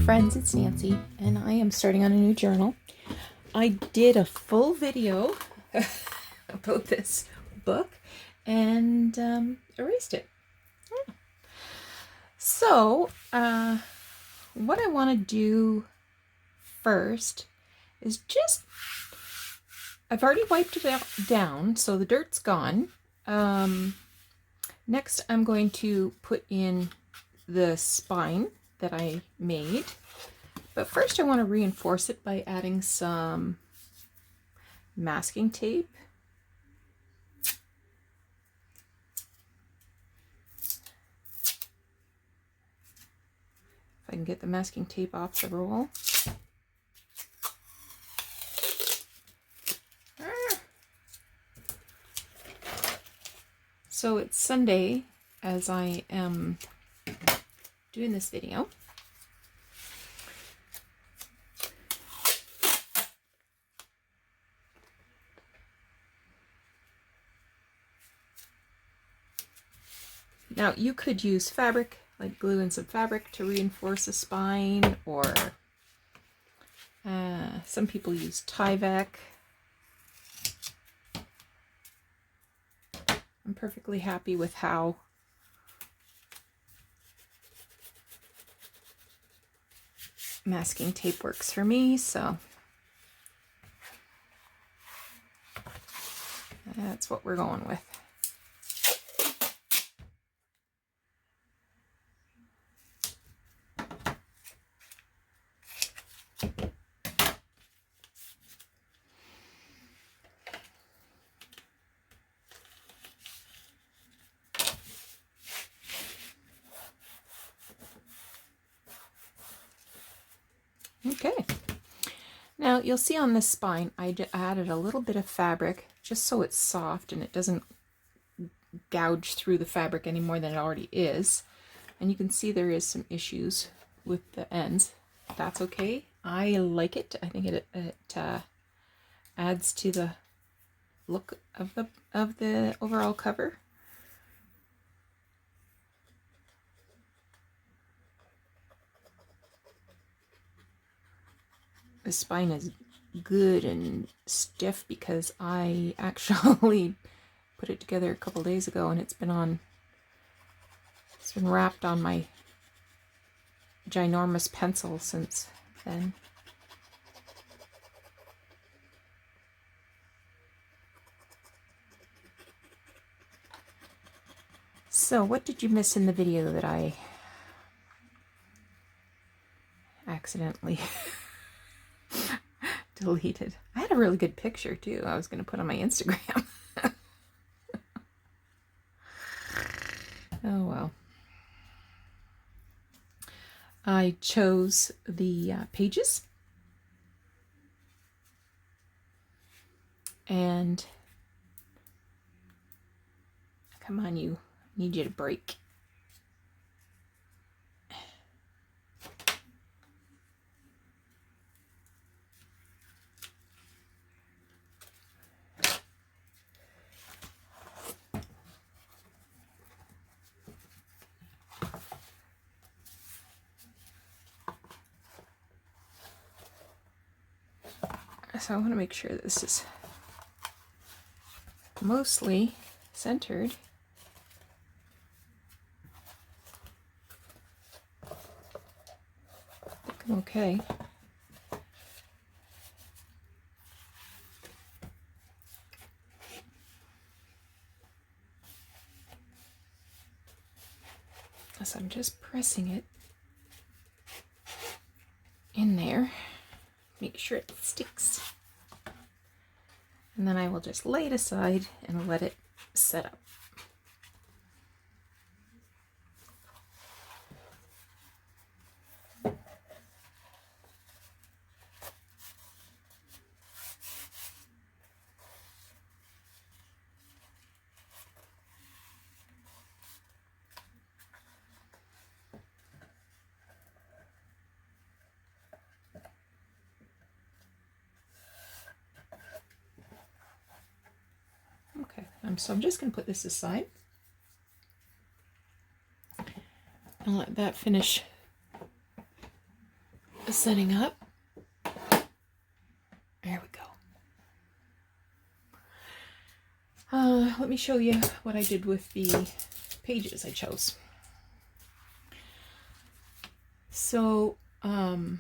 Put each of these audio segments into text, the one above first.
friends, it's Nancy, and I am starting on a new journal. I did a full video about this book and erased it. So, what I want to do first is I've already wiped it down, so the dirt's gone. Next, I'm going to put in the spine that I made. But first I want to reinforce it by adding some masking tape. If I can get the masking tape off the roll. So it's Sunday as I am doing this video. Now you could use fabric, like glue and some fabric to reinforce a spine, or some people use Tyvek. I'm perfectly happy with how masking tape works for me, so that's what we're going with. Okay, now you'll see on this spine I added a little bit of fabric just so it's soft and it doesn't gouge through the fabric any more than it already is. And you can see there is some issues with the ends. That's okay. I like it. I think it adds to the look of the overall cover. The spine is good and stiff because I actually put it together a couple days ago, and it's been wrapped on my ginormous pencil since then. So what did you miss in the video that I accidentally deleted? I had a really good picture too I was going to put on my Instagram. Oh well. I chose the pages, and come on, I need you to break. So I want to make sure that this is mostly centered. I think I'm okay. So I'm just pressing it in there, make sure it sticks. And then I will just lay it aside and let it set up. Okay, so I'm just going to put this aside and let that finish setting up. There we go. Let me show you what I did with the pages I chose. So, for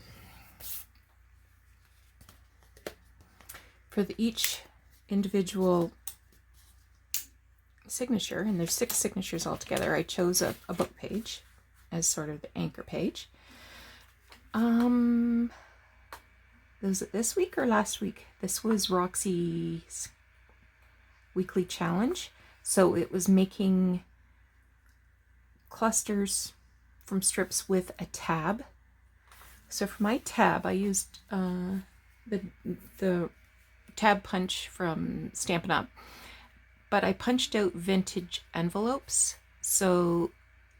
each individual signature, and there's 6 signatures altogether, I chose a book page as sort of the anchor page. Was it this week or last week? This was Roxy's weekly challenge. So it was making clusters from strips with a tab. So for my tab, I used the tab punch from Stampin' Up, but I punched out vintage envelopes. So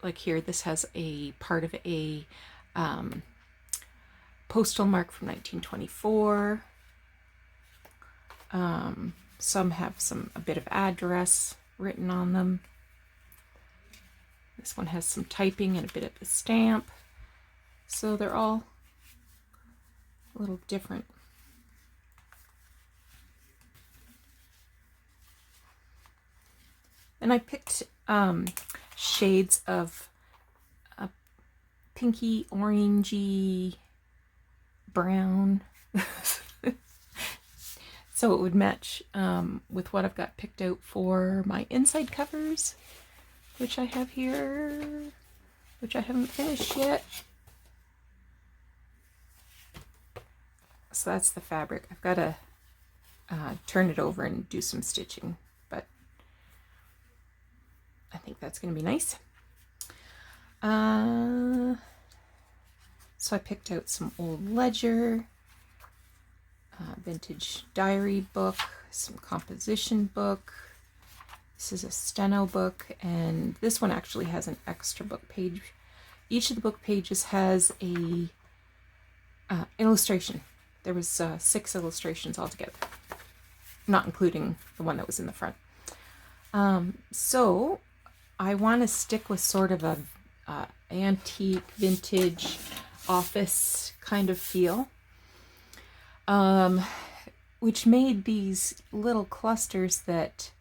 like here, this has a part of a postal mark from 1924. Some have a bit of address written on them. This one has some typing and a bit of a stamp. So they're all a little different. And I picked shades of a pinky, orangey, brown. So it would match with what I've got picked out for my inside covers, which I have here, which I haven't finished yet. So that's the fabric. I've got to turn it over and do some stitching, but I think that's going to be nice. So I picked out some old ledger, vintage diary book, some composition book. This is a steno book, and this one actually has an extra book page. Each of the book pages has a illustration. There was 6 illustrations altogether, not including the one that was in the front. So I want to stick with sort of a antique, vintage, office kind of feel, which made these little clusters that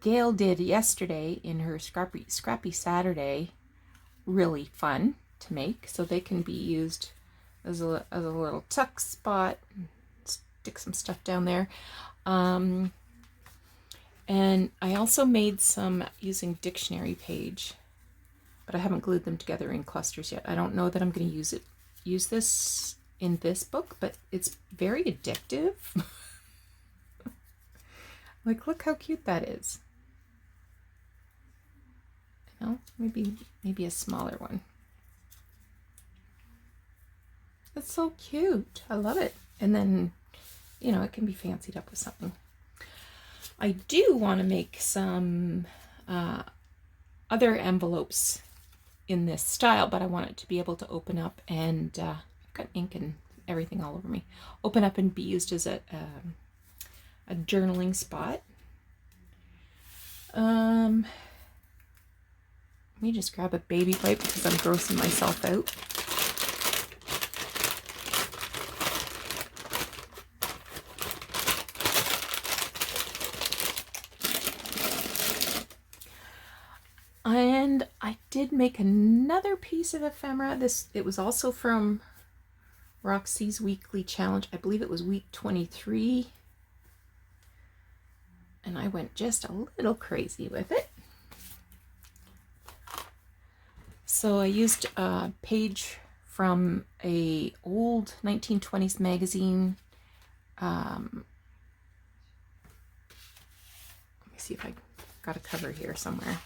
Gail did yesterday in her Scrappy Saturday really fun to make. So they can be used as a little tuck spot. Stick some stuff down there. And I also made some using dictionary page, but I haven't glued them together in clusters yet. I don't know that I'm going to use this in this book, but it's very addictive. Like, look how cute that is. You know, maybe a smaller one. It's so cute. I love it. And then, you know, it can be fancied up with something. I do want to make some other envelopes in this style, but I want it to be able to open up and I've got ink and everything all over me. Open up and be used as a journaling spot. Let me just grab a baby wipe because I'm grossing myself out. And I did make another piece of ephemera. It was also from Roxy's weekly challenge. I believe it was week 23. And I went just a little crazy with it. So I used a page from a old 1920s magazine. Let me see if I got a cover here somewhere.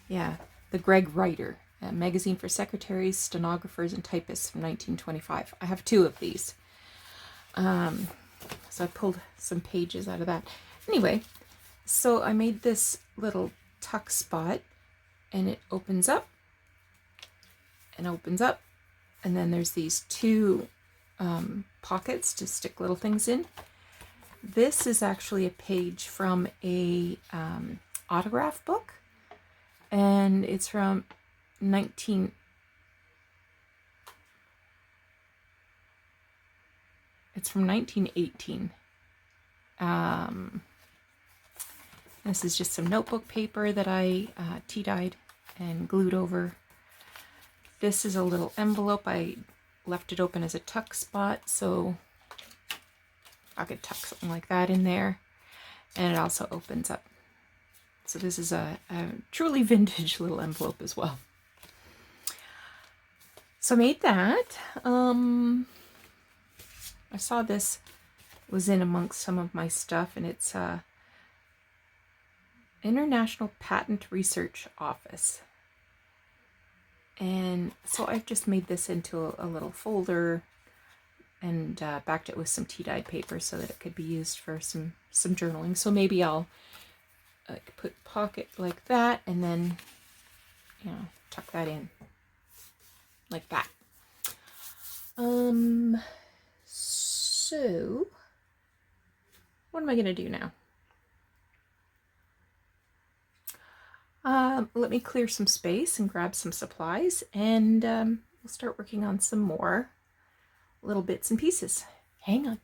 Yeah, the Greg Writer, a magazine for secretaries, stenographers, and typists from 1925. I have 2 of these. So I pulled some pages out of that. Anyway, so I made this little tuck spot, and it opens up and opens up. And then there's these 2 pockets to stick little things in. This is actually a page from a autograph book. And it's from 19... It's from 1918. This is just some notebook paper that I tea-dyed and glued over. This is a little envelope. I left it open as a tuck spot, so I could tuck something like that in there. And it also opens up. So this is a truly vintage little envelope as well. So I made that. I saw this was in amongst some of my stuff, and it's International Patent Research Office. And so I've just made this into a little folder and backed it with some tea-dyed paper so that it could be used for some journaling. So maybe I'll put pocket like that and then, you know, tuck that in like that. So what am I going to do now? Let me clear some space and grab some supplies, and we'll start working on some more little bits and pieces. Hang on.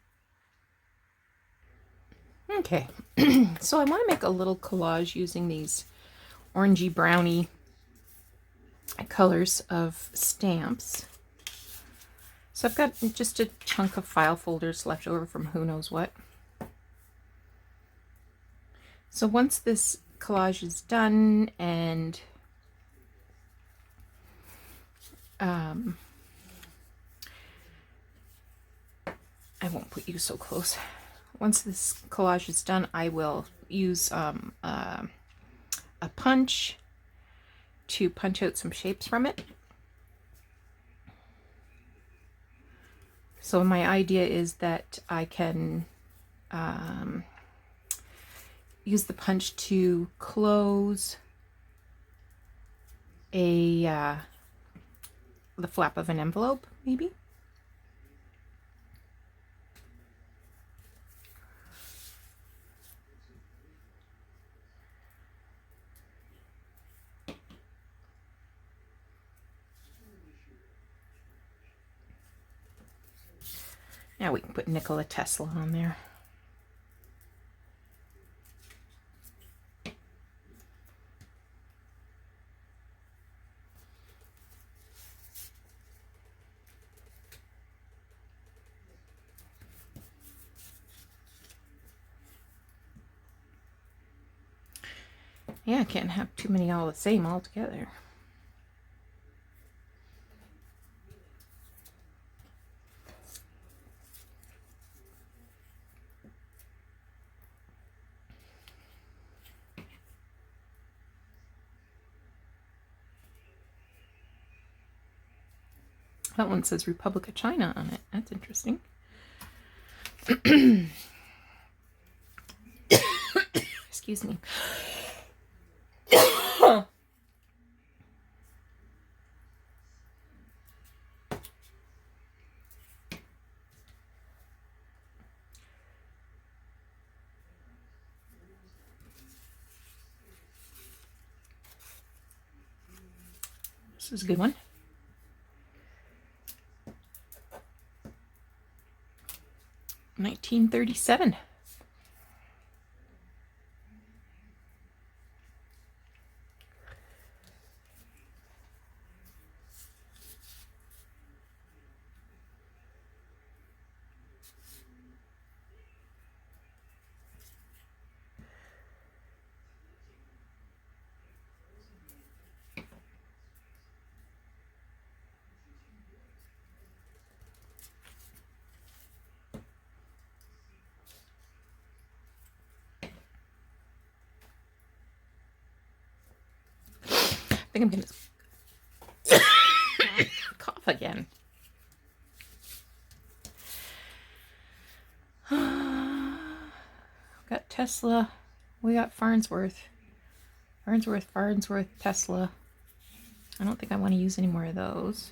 Okay, so I want to make a little collage using these orangey browny colors of stamps. So I've got just a chunk of file folders left over from who knows what. So once this collage is done and I won't put you so close. Once this collage is done, I will use a punch to punch out some shapes from it. So my idea is that I can use the punch to close the flap of an envelope, maybe. Now we can put Nikola Tesla on there. Yeah, I can't have too many all the same all together. That one says Republic of China on it. That's interesting. Excuse me. This is a good one. $1937. I think I'm going to cough again. Got Tesla. We got Farnsworth. Farnsworth, Tesla. I don't think I want to use any more of those.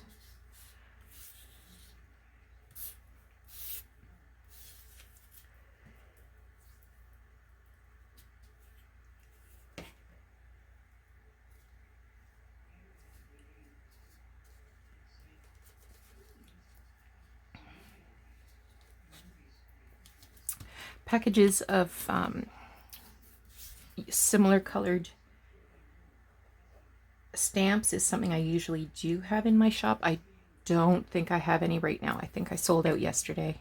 packages of similar colored stamps is something I usually do have in my shop. I don't think I have any right now. I think I sold out yesterday.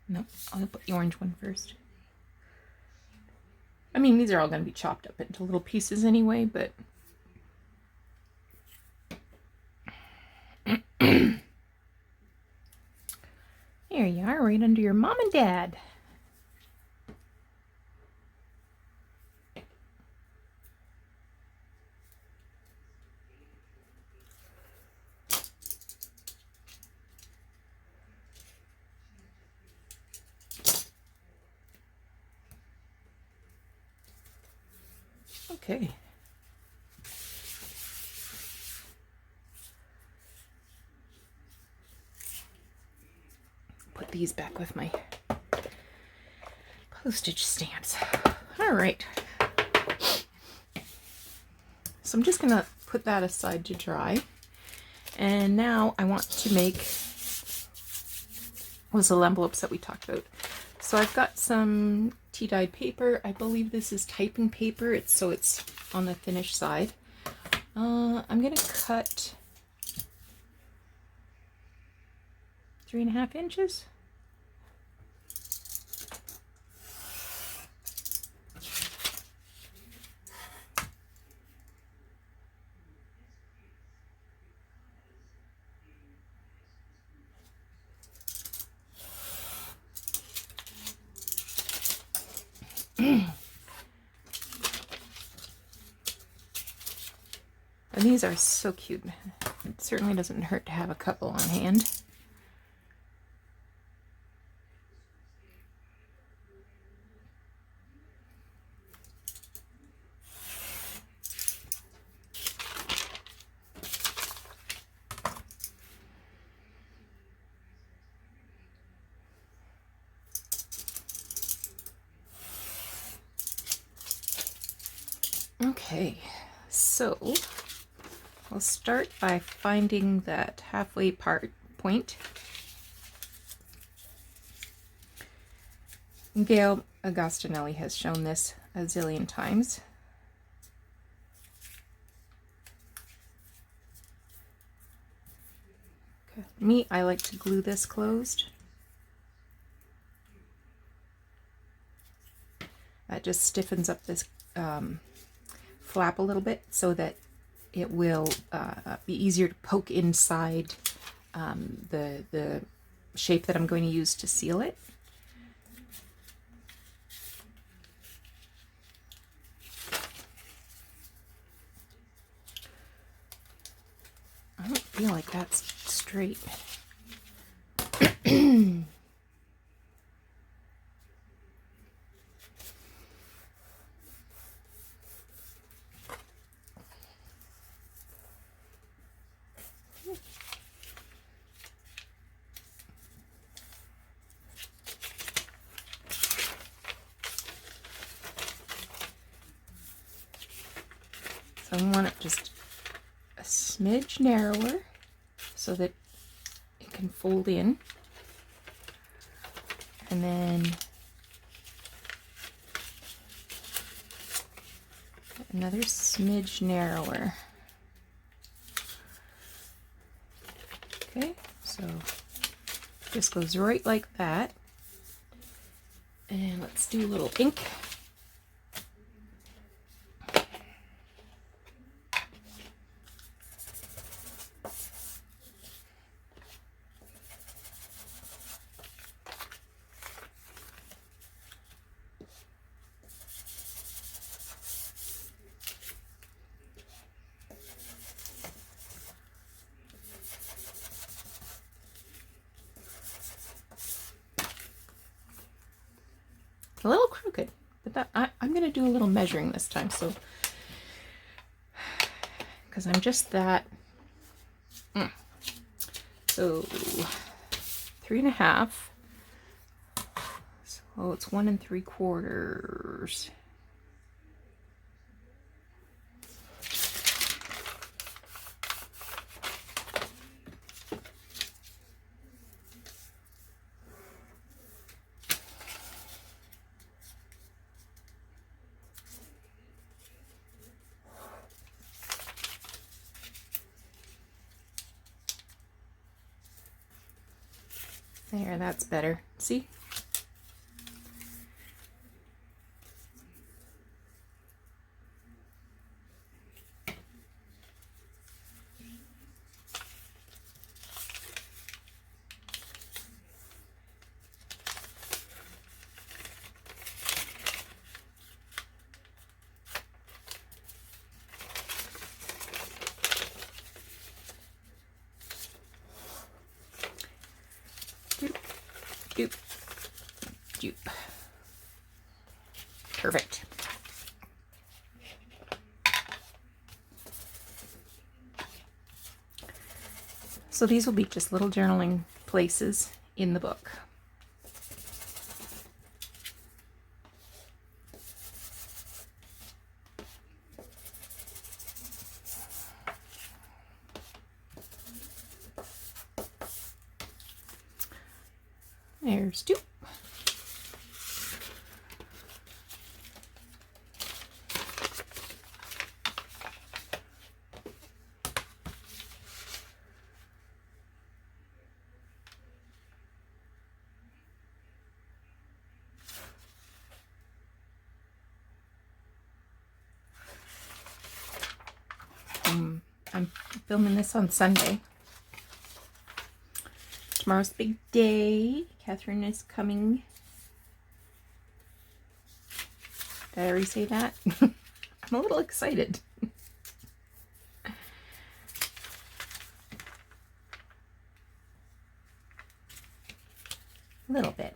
No, I'll put the orange one first. I mean, these are all going to be chopped up into little pieces anyway, but here you are, right under your mom and dad. Okay. Put these back with my postage stamps. All right. So I'm just going to put that aside to dry. And now I want to make those little envelopes that we talked about. So I've got some tea-dyed paper. I believe this is typing paper. It's on the thinnish side. I'm going to cut 3.5 inches. And these are so cute. It certainly doesn't hurt to have a couple on hand. Okay, so I'll start by finding that halfway point. Gail Agostinelli has shown this a zillion times. Okay. Me, I like to glue this closed. That just stiffens up this flap a little bit so that it will be easier to poke inside the shape that I'm going to use to seal it. I don't feel like that's straight. So I want it just a smidge narrower so that it can fold in. And then another smidge narrower. Okay, so this goes right like that. And let's do a little ink. a little crooked, but that I'm going to do a little measuring this time, so because I'm just that. So 3.5. So it's 1 3/4. There, that's better. See? Doop, doop. Perfect. So these will be just little journaling places in the book. There's 2. I'm filming this on Sunday. Tomorrow's the big day. Catherine is coming. Did I already say that? I'm a little excited. A little bit.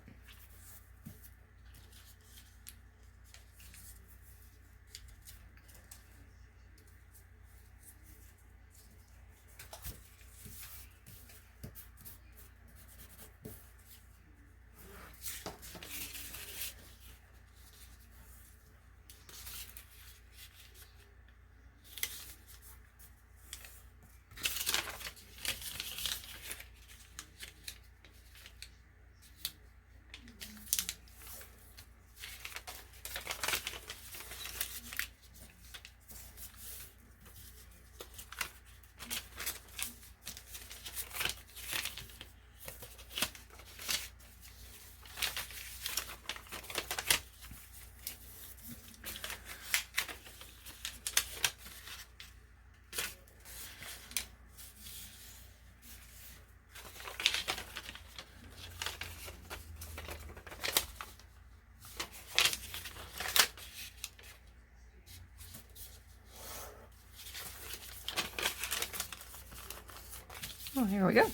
Oh, here we go.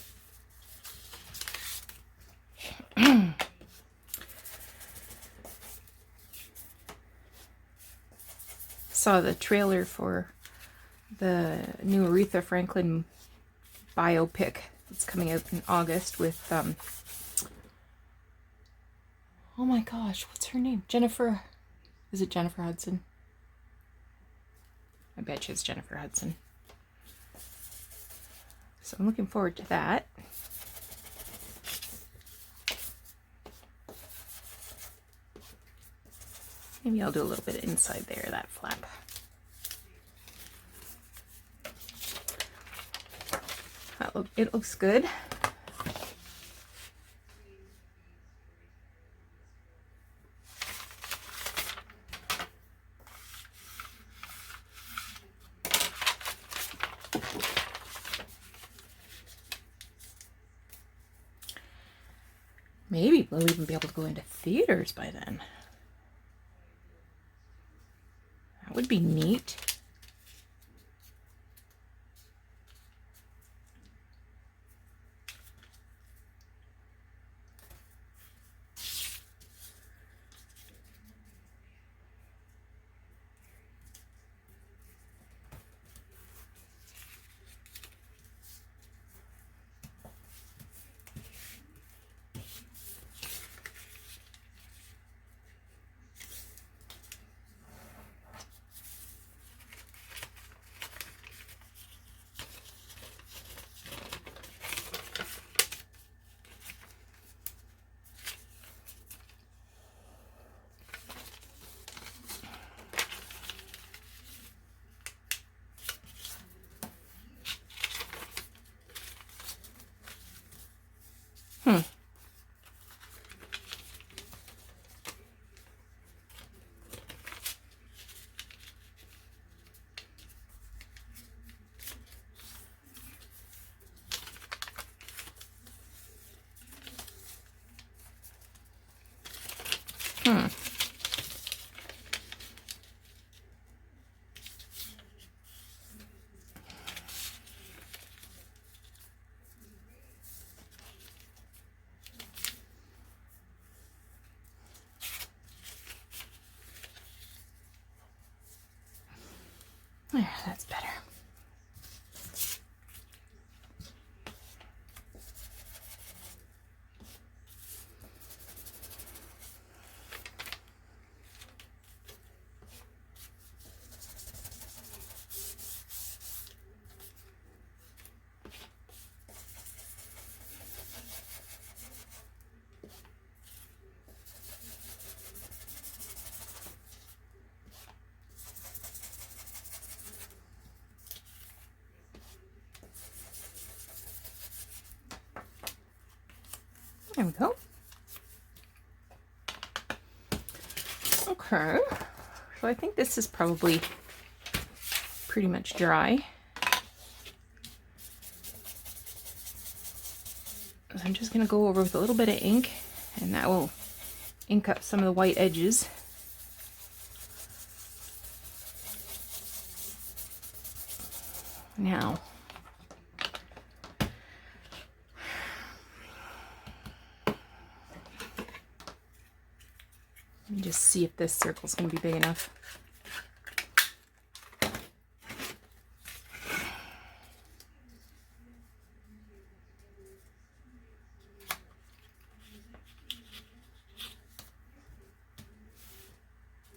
Saw the trailer for the new Aretha Franklin biopic that's coming out in August with oh my gosh, what's her name? Jennifer. Is it Jennifer Hudson? I bet you it's Jennifer Hudson. So I'm looking forward to that. Maybe I'll do a little bit inside there, that flap. It looks good. Maybe we'll even be able to go into theaters by then. That would be neat. There, that's better. There we go. Okay, so I think this is probably pretty much dry. I'm just going to go over with a little bit of ink, and that will ink up some of the white edges. Now, let me just see if this circle's going to be big enough.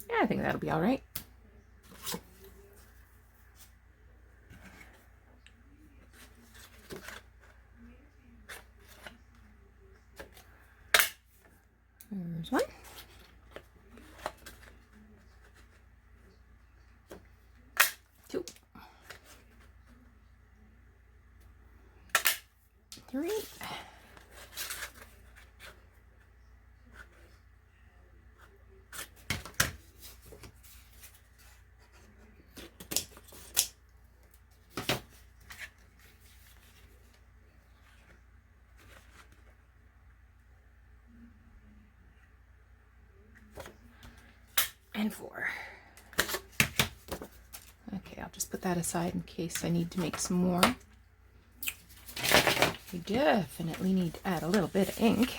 Yeah, I think that'll be all right. There's one. 2. 3. And 4. Okay, I'll just put that aside in case I need to make some more. We definitely need to add a little bit of ink.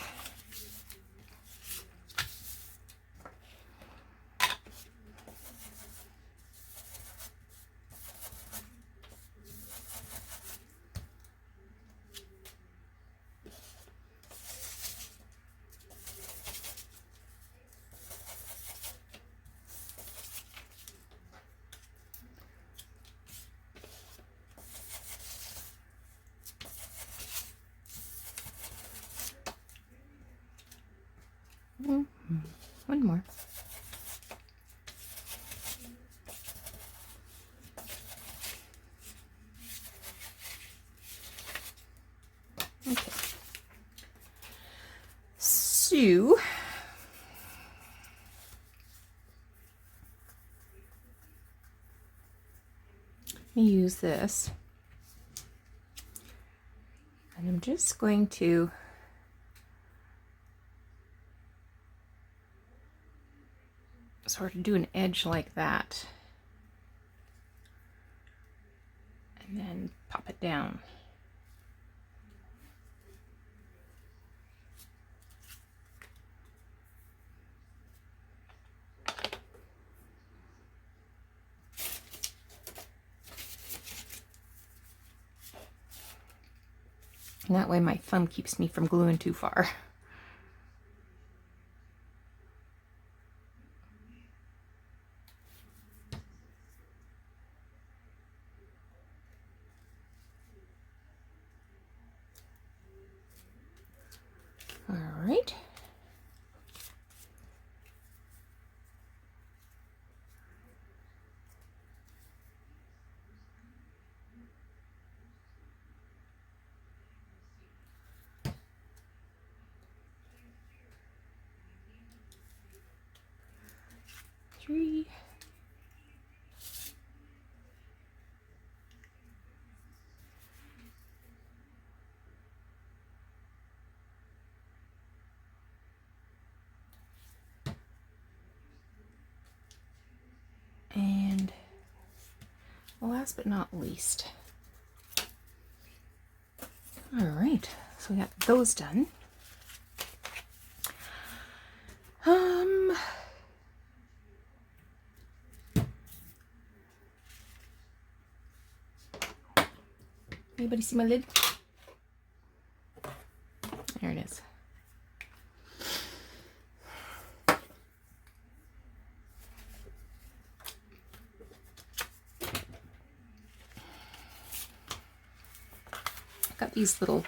One more. Okay. So, let me use this. And I'm just going to sort of do an edge like that, and then pop it down. And that way my thumb keeps me from gluing too far. All right. Three. And last but not least. All right, so we got those done. Anybody see my lid? There it is. Got these little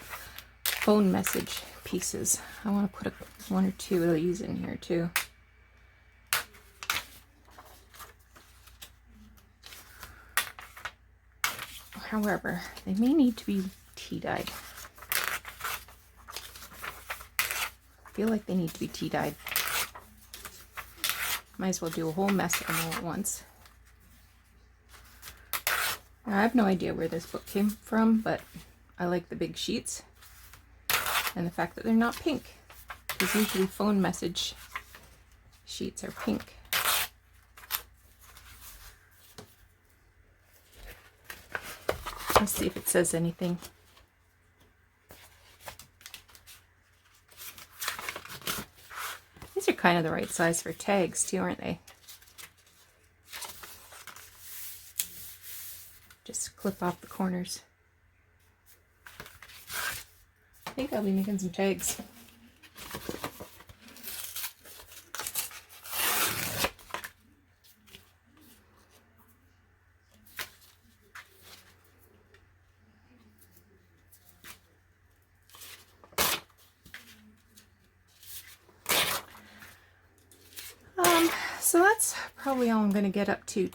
phone message pieces. I want to put one or two of these in here too. However, they may need to be tea dyed. I feel like they need to be tea dyed. Might as well do a whole mess of them all at once. Now, I have no idea where this book came from, but I like the big sheets and the fact that they're not pink, because usually phone message sheets are pink. Let's see if it says anything. These are kind of the right size for tags too, aren't they? Just clip off the corners. I think I'll be making some tags. So that's probably all I'm going to get up to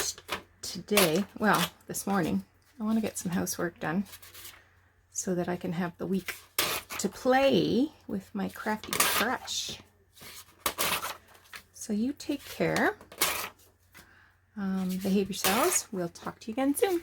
today. Well, this morning. I want to get some housework done so that I can have the week to play with my crafty brush. So you take care. Behave yourselves. We'll talk to you again soon.